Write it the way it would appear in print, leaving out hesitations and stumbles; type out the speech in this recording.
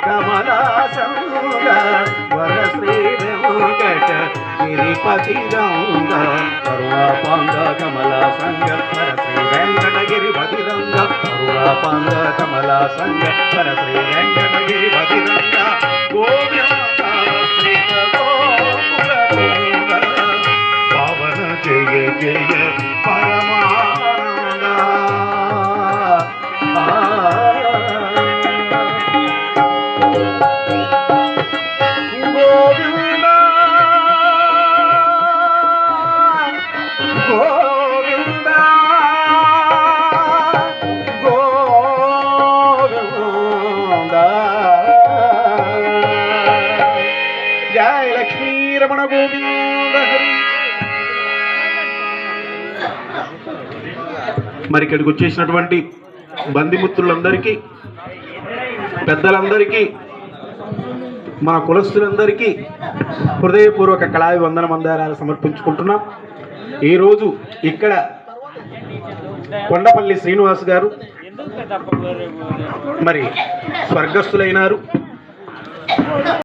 కమలాసంగ వర శ్రీ వెంకట గిరిపతి రంగ కరుణాపాంగ కమలాసంగ వర శ్రీ వెంకటగిరిపతి రంగ కరుణాపాంగ కమలాసంగ వర శ్రీ వెంకటగిరిపతి రంగ గోవింద శ్రీ గోపుర పవన జయ జయ పరమానంద గోవింద గోవింద గోవింద జయ లక్ష్మీ రమణ గోవింద హరి. మరి ఇక్కడికి వచ్చేసినటువంటి బందిమిత్రులందరికీ, పెద్దలందరికీ, మన కులస్తులందరికీ హృదయపూర్వక కళాభివందన మందారాలు సమర్పించుకుంటున్నాం. ఈరోజు ఇక్కడ కొండపల్లి శ్రీనివాస్ గారు మరి స్వర్గస్థులైనారు.